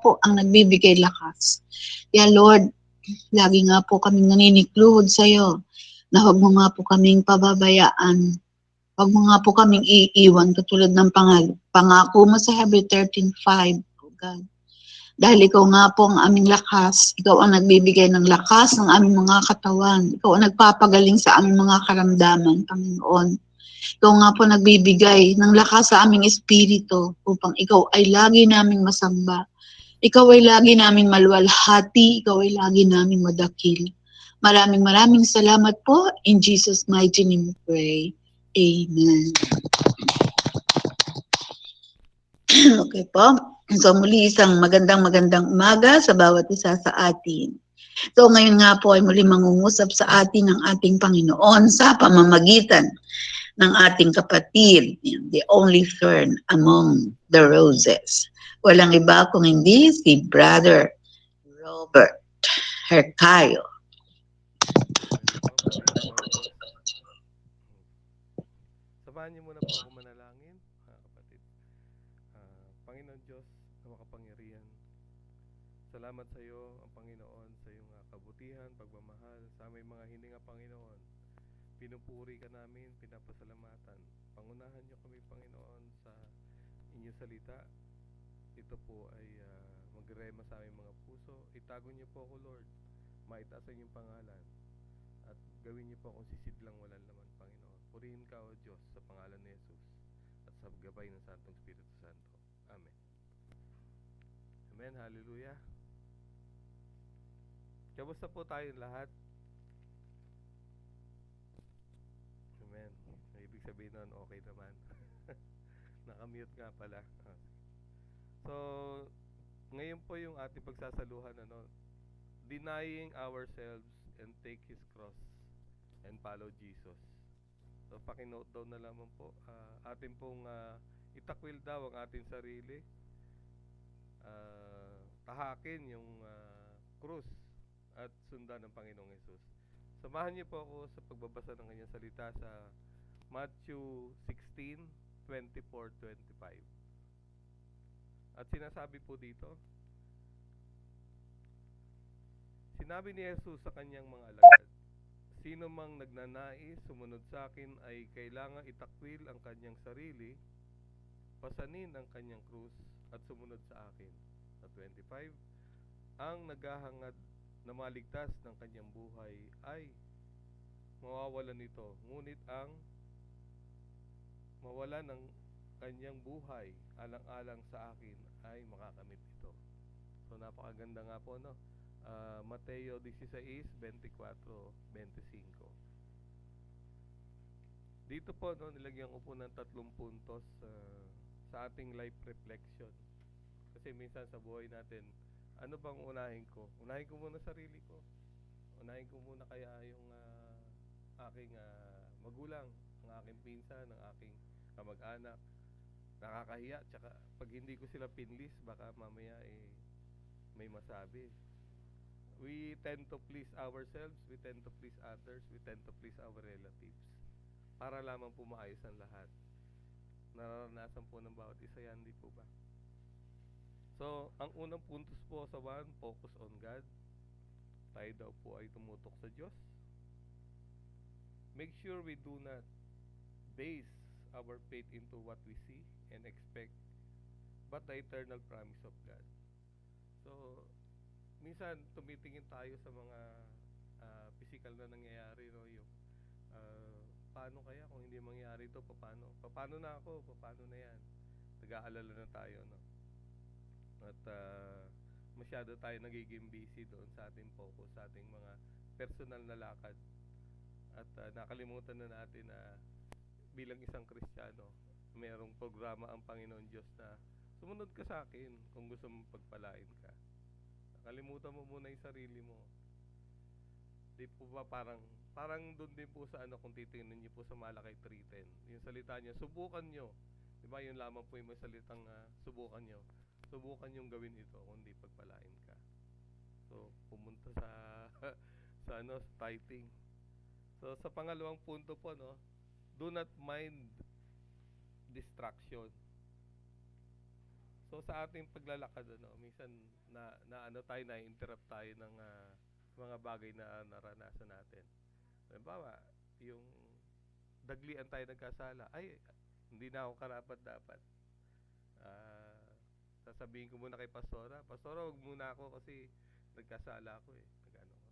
po ang nagbibigay lakas. Kaya Lord, lagi nga po kaming naninikluhod sa iyo na huwag mo nga po kaming pababayaan. Huwag mo nga po kaming iiwan katulad ng pangako mo sa Hebrew 13:5, O God. Dahil ikaw nga po ang aming lakas, ikaw ang nagbibigay ng lakas ng aming mga katawan, ikaw ang nagpapagaling sa aming mga karamdaman, Panginoon. Ikaw nga po nagbibigay ng lakas sa aming espiritu upang ikaw ay lagi naming masamba. Ikaw ay lagi naming maluwalhati, ikaw ay lagi naming madakil. Maraming maraming salamat po. In Jesus' mighty name we pray. Amen. Okay po. So muli isang magandang umaga sa bawat isa sa atin. So ngayon nga po ay muli mangungusap sa atin ng ating Panginoon sa pamamagitan ng ating kapatid, the only fern among the roses. Walang iba kung hindi si Brother Robert Hercayo. Magandang umaga, boss. Samahan niyo muna po ako manalangin, mga kapatid. Panginoon Diyos na makapangyarihan, salamat sa iyo, ang Panginoon, sa iyong kabutihan, pagmamahal, sa aming mga hininga, Panginoon. Pinupuri ka namin, pinapasalamatan. Pangunahan niyo kami, Panginoon, sa inyong salita. Ito po ay magrema sa aming mga puso. Itago niyo po ako, Lord. Maitaas ang inyong pangalan. At gawin niyo po akong sisidlang walang laman, Panginoon. Purihin ka, O Diyos, sa pangalan ni Jesus at sa gabay ng Santong Espiritu Santo. Amen. Amen. Hallelujah. Kamusta po tayong lahat? Amen. Ibig sabihin nun, okay naman. Nakamute nga pala. So, ngayon po yung ating pagsasaluhan, denying ourselves and take His cross and follow Jesus. So, pakinote down na lamang po. Atin pong itakwil daw ang ating sarili. Tahakin yung krus at sundan ng Panginoong Yesus. Samahan niyo po ako sa pagbabasa ng kanyang salita sa Matthew 16:24-25. At sinasabi po dito, sinabi ni Jesus sa kanyang mga alagad, sino mang nagnanais sumunod sa akin ay kailangang itakwil ang kanyang sarili, pasanin ang kanyang krus at sumunod sa akin. Sa 25, ang naghahangad na maligtas ng kanyang buhay ay mawawalan nito, ngunit ang mawala ng kanyang buhay alang-alang sa akin ay makakamit ito. So napakaganda nga po, no? Mateo 16:24-25. Dito po, no, nilagyan ko po ng 3 puntos sa ating life reflection. Kasi minsan sa buhay natin, ano bang unahin ko? Unahin ko muna sarili ko. Unahin ko muna kaya yung aking magulang, ang aking pinsan, ang aking kamag-anak. Nakakahiya, tsaka pag hindi ko sila pinlis, baka mamaya may masabi. We tend to please ourselves, we tend to please others, we tend to please our relatives. Para lamang po maayos ang lahat. Nararanasan po ng bawat isa yan, di po ba? So, ang unang puntos po sa 1, focus on God. Tayo daw po ay tumutok sa Diyos. Make sure we do not base our faith into what we see and expect, but the eternal promise of God. So, minsan tumitingin tayo sa mga physical na nangyayari, no? Yung paano kaya kung hindi mangyari ito, paano na ako, paano na yan, nag-aalala na tayo, no? At masyado tayo nagiging busy doon sa ating focus, sa ating mga personal na lakad. At nakalimutan na natin na bilang isang Kristiyano, mayroong programa ang Panginoon Diyos na sumunod ka sa akin kung gusto mong pagpalain ka. Nakalimutan mo muna yung sarili mo. Di po ba parang doon din po sa kung titingnan niyo po sa Malakay 3:10, yung salita niya, subukan niyo. Di ba yun lamang po yung salitang subukan niyo. Subukan yung gawin ito kundi pagpalain ka. So, pumunta sa sa tithing. So, sa pangalawang punto po, no, do not mind distraction. So sa ating paglalakad minsan na ano tayo na interrupt tayo ng mga bagay na naranasan natin. Halimbawa, yung daglian tayo nagkasala, ay hindi na ako karapat dapat. Ah, sasabihin ko muna kay Pastora, Pastora, wag muna ako kasi nagkasala ako eh. Nagano ko.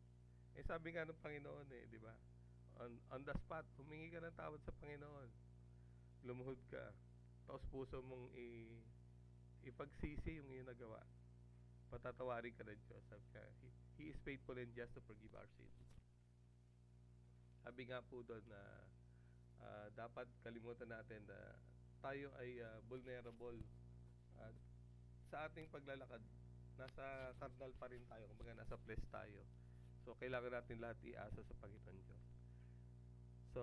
Eh sabi nga ng Panginoon eh, di ba? On the spot, humingi ka ng tawad sa Panginoon. Lumuhod ka. Tapos puso mong ipagsisi yung iyong nagawa. Patatawarin ka ng Diyos. Sabi ka, He is faithful and just to forgive our sins. Sabi nga po doon na dapat kalimutan natin na tayo ay vulnerable. At sa ating paglalakad, nasa carnal pa rin tayo. Kumbaga nasa flesh tayo. So, kailangan natin lahat iasa sa Panginoon Diyos. So,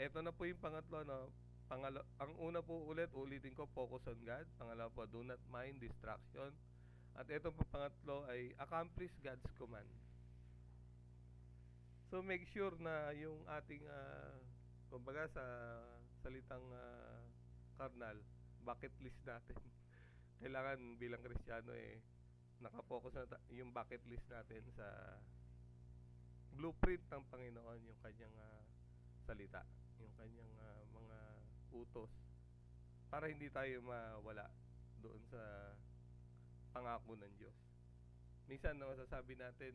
eto na po yung pangatlo, no? Ang una po ulitin ko, focus on God. Pangalawa po, do not mind distraction. At eto po pangatlo ay accomplish God's command. So, make sure na yung ating, kumbaga sa salitang carnal, bucket list natin. Kailangan bilang Kristiyano nakapokus na yung bucket list natin sa blueprint ng Panginoon, yung kanyang salita, yung kanyang mga utos, para hindi tayo mawala doon sa pangako ng Diyos. Minsan masasabi natin,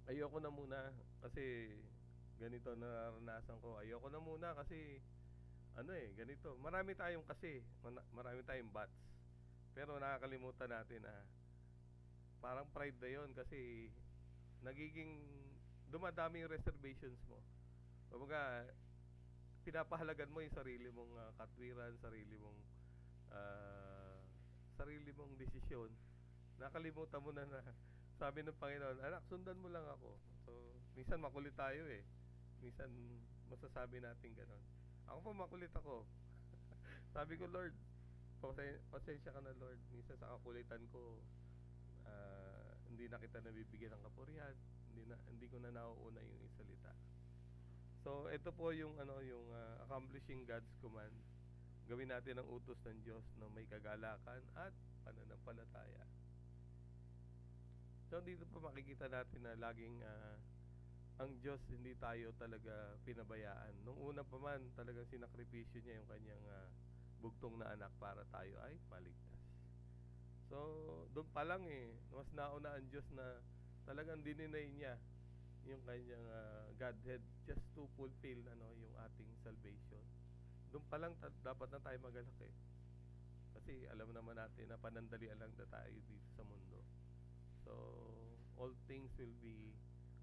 ayoko na muna kasi ganito nararanasan ko. Ayoko na muna kasi ganito. Marami tayong buts. Pero nakakalimutan natin na parang pride na yun kasi nagiging dumadami yung reservations mo. Kumbaga, pinapahalagan mo yung sarili mong katwiran, sarili mong desisyon. Nakalimutan mo na sabi ng Panginoon, anak, sundan mo lang ako. So, minsan makulit tayo eh. Minsan masasabi natin ganon. Ako po makulit ako. Sabi ko, Lord, pasensya ka na Lord. Minsan sa kakulitan ko, hindi na kita nabibigyan ng kapurihan. Hindi ko na nauuna yung isalita. So, ito po yung accomplishing God's command. Gawin natin ang utos ng Diyos na may kagalakan at pananampalataya. So, dito po makikita natin na laging ang Diyos hindi tayo talaga pinabayaan. Nung una pa man, talagang sinakripisyo niya yung kanyang bugtong na anak para tayo ay maligtas. So, doon pa lang mas nauna ang Diyos na talagang dininay niya yung kanyang Godhead just to fulfill yung ating salvation. Doon pa lang dapat na tayo magalak kasi alam naman natin na panandalian lang na tayo dito sa mundo. So, all things will be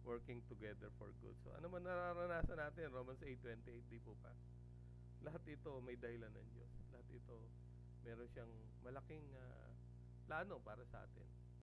working together for good. So, ano man nararanasan natin, Romans 8:28, di po pa? Lahat ito may dahilan ng Diyos. Lahat ito meron siyang malaking plano para sa atin.